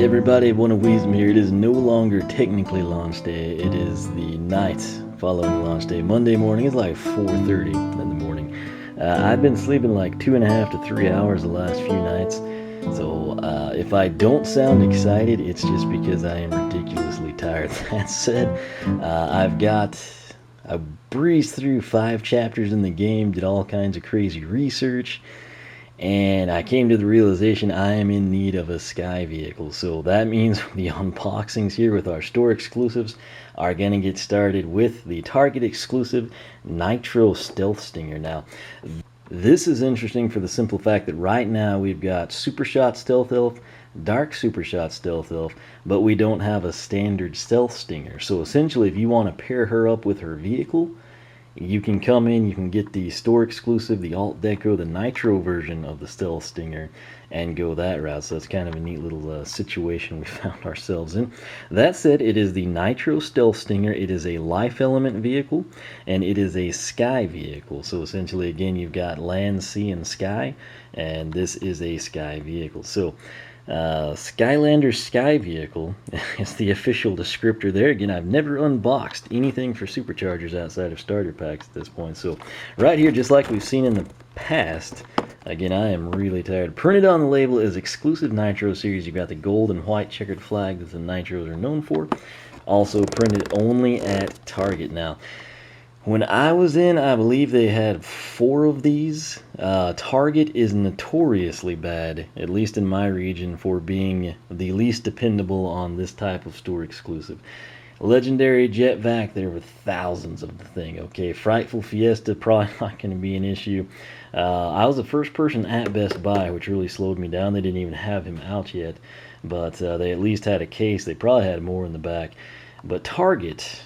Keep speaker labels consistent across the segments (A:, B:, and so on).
A: Hey everybody, one of Wisdom here. It is no longer technically launch day. It is the night following launch day. Monday morning is like 4:30 in the morning. I've been sleeping like 2.5 to 3 hours the last few nights. So if I don't sound excited, it's just because I am ridiculously tired. That said, I breezed through 5 chapters in the game, did all kinds of crazy research, and I came to the realization I am in need of a Sky vehicle. So that means the unboxings here with our store exclusives are going to get started with the Target exclusive Nitro Stealth Stinger. Now, this is interesting for the simple fact that right now we've got Super Shot Stealth Elf, Dark Super Shot Stealth Elf, but we don't have a standard Stealth Stinger. So essentially, if you want to pair her up with her vehicle, you can come in, you can get the store exclusive, the Alt-Deco, the Nitro version of the Stealth Stinger, and go that route. So that's kind of a neat little situation we found ourselves in. That said, it is the Nitro Stealth Stinger. It is a life element vehicle, and it is a sky vehicle. So essentially, again, you've got land, sea, and sky, and this is a sky vehicle. So Skylander Sky Vehicle is the official descriptor there. Again, I've never unboxed anything for Superchargers outside of starter packs at this point. So right here, just like we've seen in the past, again, I am really tired. Printed on the label is exclusive Nitro series. You've got the gold and white checkered flag that the Nitros are known for. Also printed only at Target. Now, when I was in, I believe they had 4 of these. Target is notoriously bad, at least in my region, for being the least dependable on this type of store exclusive. Legendary Jet Vac, there were thousands of the thing. Okay, Frightful Fiesta, probably not going to be an issue. I was the first person at Best Buy, which really slowed me down. They didn't even have him out yet, but they at least had a case. They probably had more in the back. But Target,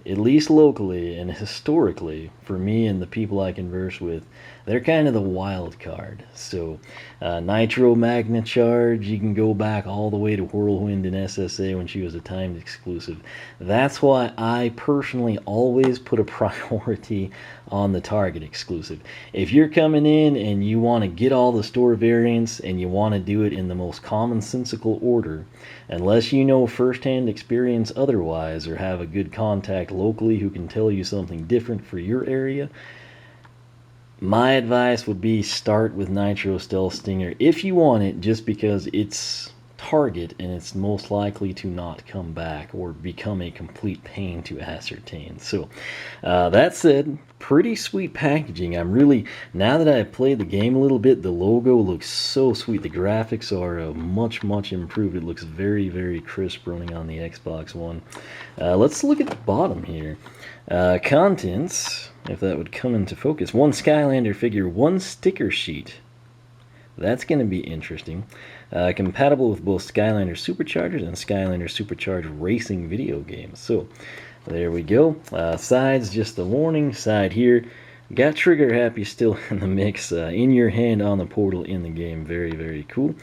A: at least locally and historically, for me and the people I converse with, they're kind of the wild card. So Nitro Magna Charge, you can go back all the way to Whirlwind and SSA when she was a timed exclusive. That's why I personally always put a priority on the Target exclusive. If you're coming in and you want to get all the store variants and you want to do it in the most commonsensical order, unless you know firsthand experience otherwise or have a good contact locally who can tell you something different for your area, my advice would be start with Nitro Stealth Stinger if you want it, just because it's Target and it's most likely to not come back or become a complete pain to ascertain. So that said, pretty sweet packaging. I'm really, now that I've played the game a little bit, the logo looks so sweet. The graphics are much improved. It looks very crisp running on the Xbox One. Let's look at the bottom here. Contents, if that would come into focus. 1 Skylander figure, 1 sticker sheet. That's going to be interesting. Compatible with both Skylander SuperChargers and Skylander SuperCharged racing video games. So there we go. Sides, just the warning. Side here, got Trigger Happy still in the mix. In your hand on the portal in the game. Very cool.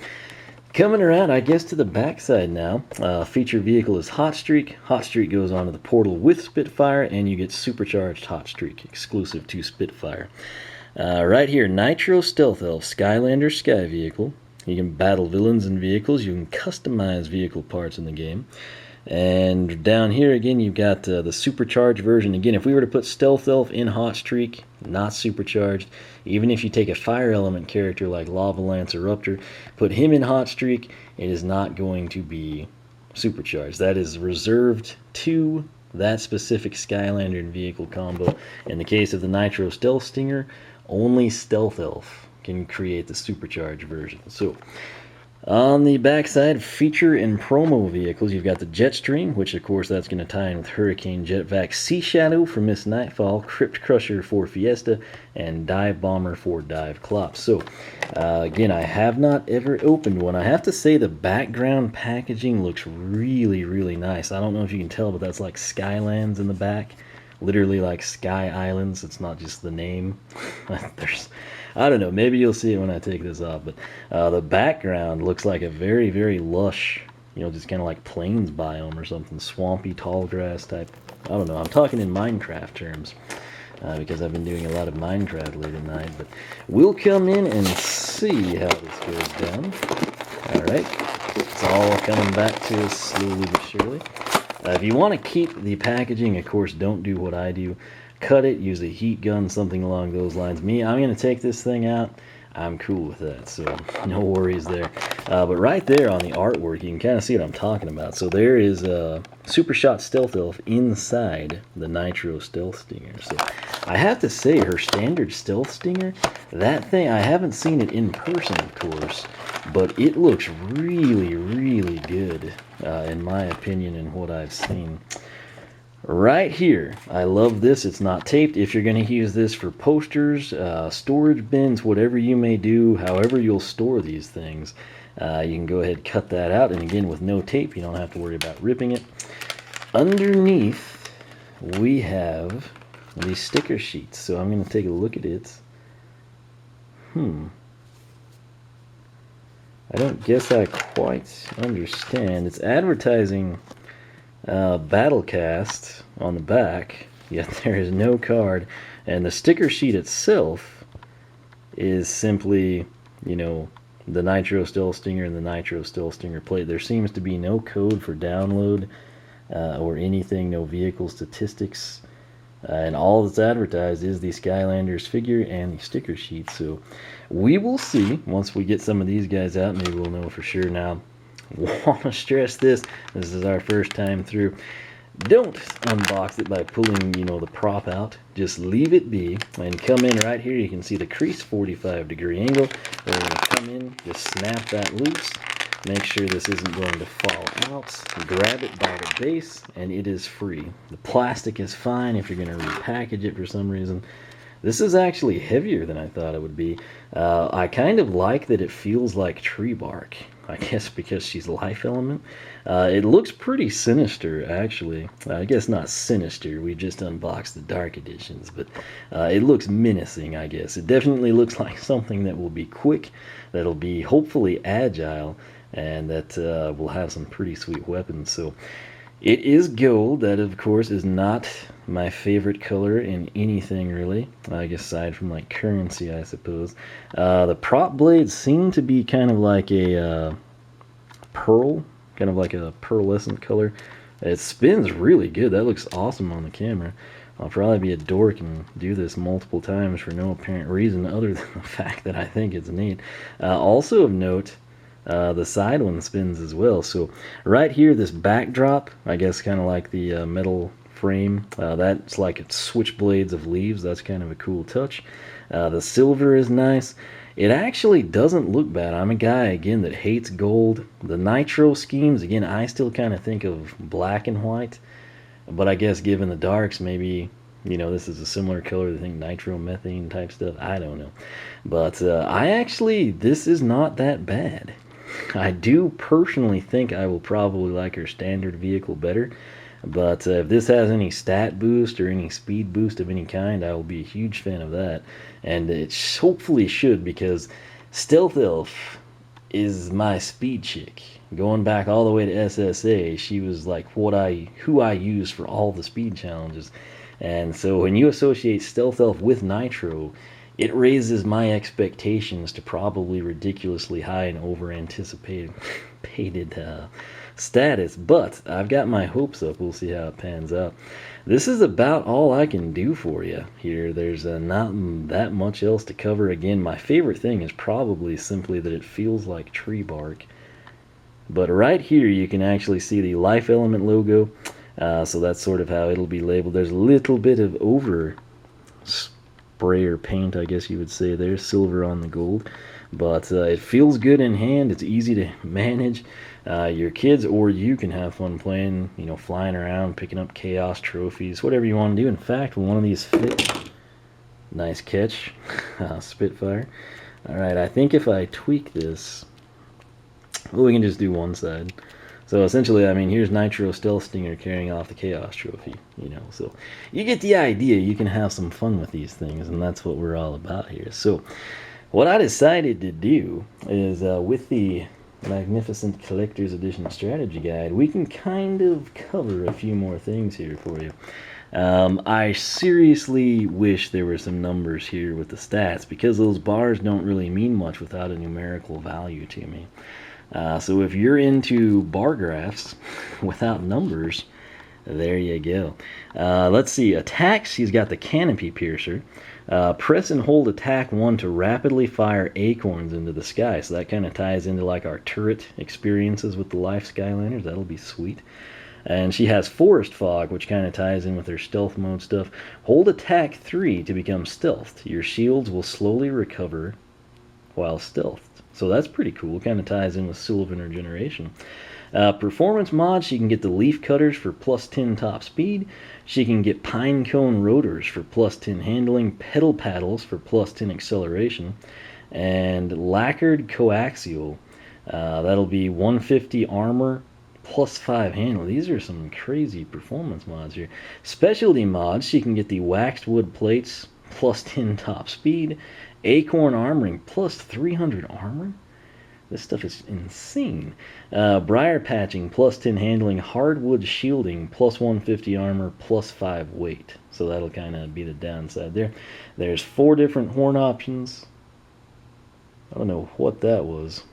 A: Coming around, I guess, to the backside now. Feature vehicle is Hot Streak. Hot Streak goes onto the portal with Spitfire, and you get Supercharged Hot Streak, exclusive to Spitfire. Right here, Nitro Stealth Elf, Skylander Sky Vehicle. You can battle villains and vehicles. You can customize vehicle parts in the game. And down here, again, you've got the supercharged version. Again, if we were to put Stealth Elf in Hot Streak, not supercharged, even if you take a fire element character like Lava Lance or Ruptor, put him in Hot Streak, it is not going to be supercharged. That is reserved to that specific Skylander and vehicle combo. In the case of the Nitro Stealth Stinger, only Stealth Elf can create the supercharged version. So on the backside, feature and promo vehicles, you've got the Jetstream, which of course that's going to tie in with Hurricane, Jetvac, Sea Shadow for Miss Nightfall, Crypt Crusher for Fiesta, and Dive Bomber for Dive Clop. So again, I have not ever opened one. I have to say the background packaging looks really nice. I don't know if you can tell, but that's like Skylands in the back. Literally like Sky Islands. It's not just the name. I don't know, maybe you'll see it when I take this off, but the background looks like a very lush, just kind of like plains biome or something, swampy, tall grass type. I don't know, I'm talking in Minecraft terms, because I've been doing a lot of Minecraft late at night, but we'll come in and see how this goes down. Alright, It's all coming back to us slowly but surely. If you want to keep the packaging, of course, don't do what I do. Cut it, use a heat gun, something along those lines. I'm going to take this thing out. I'm cool with that, so no worries there. But right there on the artwork, you can kind of see what I'm talking about. So there is a Super Shot Stealth Elf inside the Nitro Stealth Stinger. So I have to say, her standard Stealth Stinger, that thing, I haven't seen it in person, of course, but it looks really, really good, in my opinion, and what I've seen. Right here, I love this. It's not taped. If you're going to use this for posters, storage bins, whatever you may do, however you'll store these things, you can go ahead and cut that out. And again, with no tape, you don't have to worry about ripping it. Underneath, we have these sticker sheets. So I'm going to take a look at it. I don't guess I quite understand. It's advertising Battlecast on the back, yet there is no card, and the sticker sheet itself is simply, the Nitro Stealth Stinger and the Nitro Stealth Stinger plate. There seems to be no code for download or anything, no vehicle statistics, and all that's advertised is the Skylanders figure and the sticker sheet. So we will see once we get some of these guys out. Maybe we'll know for sure. Now, want to stress this is our first time through. Don't unbox it by pulling the prop out. Just leave it be and come in right here. You can see the crease 45-degree angle. We're going to come in, just snap that loose, make sure this isn't going to fall out, grab it by the base, and it is free. The plastic is fine if you're going to repackage it for some reason. This is actually heavier than I thought it would be. I kind of like that it feels like tree bark. I guess because she's life element. It looks pretty sinister, actually. I guess not sinister. We just unboxed the dark editions, but it looks menacing, I guess. It definitely looks like something that will be quick, that'll be hopefully agile, and that will have some pretty sweet weapons. So it is gold. That, of course, is not my favorite color in anything, really. I guess aside from like currency, I suppose. The prop blades seem to be kind of like a pearl, kind of like a pearlescent color. It spins really good. That looks awesome on the camera. I'll probably be a dork and do this multiple times for no apparent reason other than the fact that I think it's neat. Also of note, the side one spins as well. So right here, this backdrop, I guess kind of like the metal frame, that's like it's switchblades of leaves. That's kind of a cool touch. The silver is nice. It actually doesn't look bad. I'm a guy, again, that hates gold. The nitro schemes, again, I still kind of think of black and white, but I guess given the darks, maybe this is a similar color. I think nitromethane type stuff. I don't know, but this is not that bad. I do personally think I will probably like her standard vehicle better. But if this has any stat boost or any speed boost of any kind, I will be a huge fan of that. And it hopefully should, because Stealth Elf is my speed chick. Going back all the way to SSA, she was like who I used for all the speed challenges. And so when you associate Stealth Elf with Nitro, it raises my expectations to probably ridiculously high and over-anticipated status, but I've got my hopes up. We'll see how it pans out. This is about all I can do for you here. There's not that much else to cover. Again, my favorite thing is probably simply that it feels like tree bark. But right here you can actually see the Life Element logo, so that's sort of how it'll be labeled. There's a little bit of over sprayer paint, I guess you would say. There's silver on the gold, but it feels good in hand. It's easy to manage. Your kids or you can have fun playing, flying around, picking up chaos trophies, whatever you want to do. In fact, one of these fit. Nice catch, Spitfire. Alright, I think if I tweak this, we can just do one side. So essentially, here's Nitro Stealth Stinger carrying off the Chaos Trophy, so you get the idea. You can have some fun with these things, and that's what we're all about here. So what I decided to do is, with the Magnificent Collector's Edition Strategy Guide, we can kind of cover a few more things here for you. I seriously wish there were some numbers here with the stats, because those bars don't really mean much without a numerical value to me. So if you're into bar graphs without numbers, there you go. Let's see. Attacks, he's got the Canopy Piercer. Press and hold attack 1 to rapidly fire acorns into the sky. So that kind of ties into like our turret experiences with the Life Skylanders. That'll be sweet. And she has Forest Fog, which kind of ties in with her stealth mode stuff. Hold attack 3 to become stealthed. Your shields will slowly recover while stealthed. So that's pretty cool. Kind of ties in with Sylvan Regeneration. Performance mod, she can get the Leaf Cutters for plus 10 top speed. She can get Pine Cone Rotors for plus 10 handling. Pedal Paddles for plus 10 acceleration. And Lacquered Coaxial. That'll be 150 armor plus 5 handle. These are some crazy performance mods here. Specialty mods, she can get the Waxed Wood Plates plus 10 top speed. Acorn Armoring plus 300 armor. This stuff is insane. Briar Patching plus 10 handling. Hardwood Shielding plus 150 armor plus 5 weight. So that'll kind of be the downside there. There's 4 different horn options. I don't know what that was.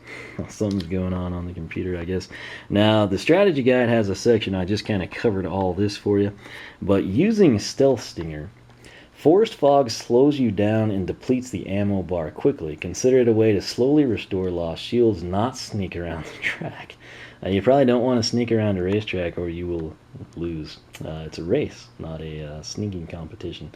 A: Something's going on the computer, I guess. Now, the strategy guide has a section. I just kind of covered all this for you. But using Stealth Stinger, Forest Fog slows you down and depletes the ammo bar quickly. Consider it a way to slowly restore lost shields, not sneak around the track. You probably don't want to sneak around a racetrack or you will lose. It's a race, not a sneaking competition.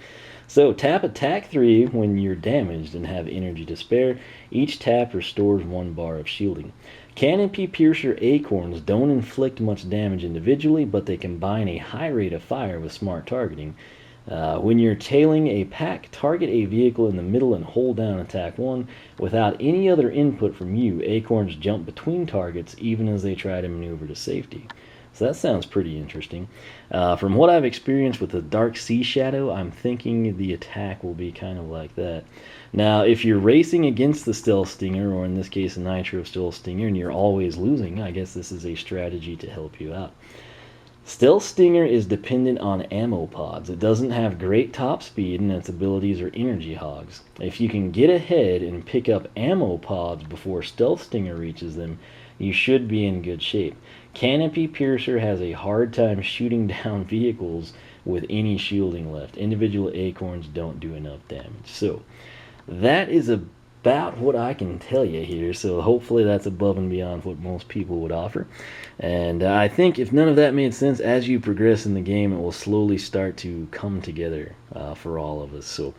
A: So tap attack 3 when you're damaged and have energy to spare. Each tap restores 1 bar of shielding. Canopy Piercer acorns don't inflict much damage individually, but they combine a high rate of fire with smart targeting. When you're tailing a pack, target a vehicle in the middle and hold down attack 1. Without any other input from you, acorns jump between targets even as they try to maneuver to safety. So that sounds pretty interesting. From what I've experienced with the Dark Sea Shadow, I'm thinking the attack will be kind of like that. Now, if you're racing against the Stealth Stinger, or in this case a Nitro Stealth Stinger, and you're always losing, I guess this is a strategy to help you out. Stealth Stinger is dependent on ammo pods. It doesn't have great top speed, and its abilities are energy hogs. If you can get ahead and pick up ammo pods before Stealth Stinger reaches them, you should be in good shape. Canopy Piercer has a hard time shooting down vehicles with any shielding left. Individual acorns don't do enough damage. So that is about what I can tell you here. So hopefully that's above and beyond what most people would offer. And I think if none of that made sense, as you progress in the game, it will slowly start to come together for all of us. So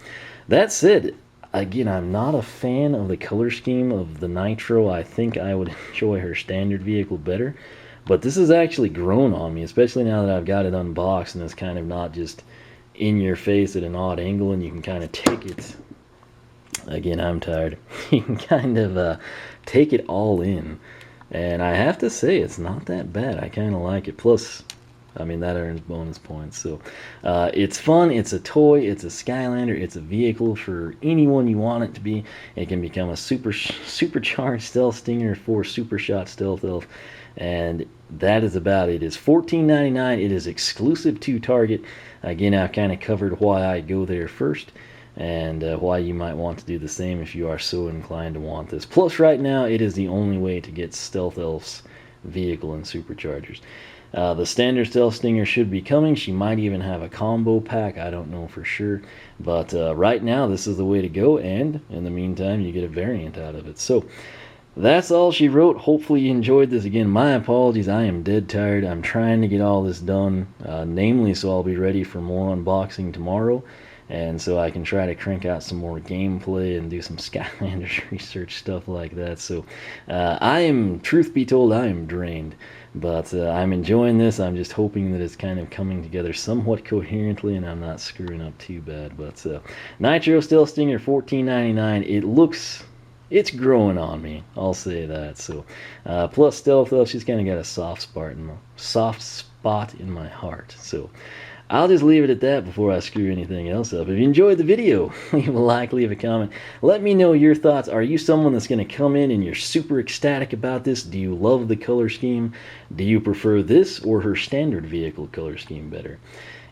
A: that said, again, I'm not a fan of the color scheme of the Nitro. I think I would enjoy her standard vehicle better. But this has actually grown on me, especially now that I've got it unboxed and it's kind of not just in your face at an odd angle and you can kind of take it. Again, I'm tired. You can kind of take it all in. And I have to say, it's not that bad. I kind of like it. Plus, I mean, that earns bonus points. So it's fun. It's a toy. It's a Skylander. It's a vehicle for anyone you want it to be. It can become a supercharged Stealth Stinger for Super Shot Stealth Elf. And that is about it. It's $14.99. It is exclusive to Target. Again, I've kind of covered why I go there first. And why you might want to do the same if you are so inclined to want this. Plus, right now, it is the only way to get Stealth Elf's vehicle and Superchargers. The standard Stealth Stinger should be coming. She might even have a combo pack. I don't know for sure. But right now, this is the way to go. And in the meantime, you get a variant out of it. So that's all she wrote. Hopefully you enjoyed this. Again, my apologies. I am dead tired. I'm trying to get all this done. Namely, so I'll be ready for more unboxing tomorrow. And so I can try to crank out some more gameplay and do some Skylanders research, stuff like that. So I am, truth be told, I am drained. But I'm enjoying this. I'm just hoping that it's kind of coming together somewhat coherently and I'm not screwing up too bad. But Nitro Stealth Stinger, $14.99. It's growing on me. I'll say that. So plus Stealth Elf, she's kind of got a soft spot in my heart. So I'll just leave it at that before I screw anything else up. If you enjoyed the video, leave a like, leave a comment. Let me know your thoughts. Are you someone that's going to come in and you're super ecstatic about this? Do you love the color scheme? Do you prefer this or her standard vehicle color scheme better?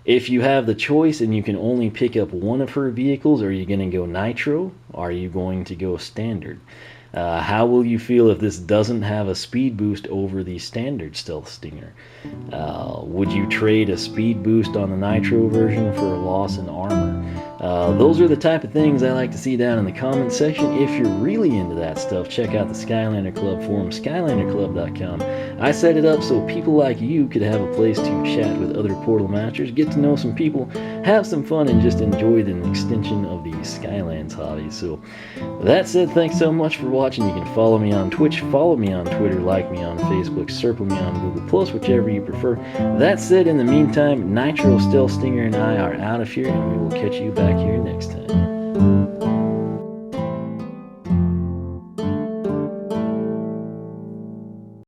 A: If you have the choice and you can only pick up one of her vehicles, are you going to go Nitro? Are you going to go standard? How will you feel if this doesn't have a speed boost over the standard Stealth Stinger? Would you trade a speed boost on the Nitro version for a loss in armor? Those are the type of things I like to see down in the comment section. If you're really into that stuff, check out the Skylander Club Forum, SkylanderClub.com. I set it up so people like you could have a place to chat with other Portal Masters, get to know some people, have some fun, and just enjoy the extension of the Skylands hobby. So, that said, thanks so much for watching. You can follow me on Twitch, follow me on Twitter, like me on Facebook, circle me on Google+, whichever you prefer. That said, in the meantime, Nitro Stealth Stinger and I are out of here, and we will catch you back here next time.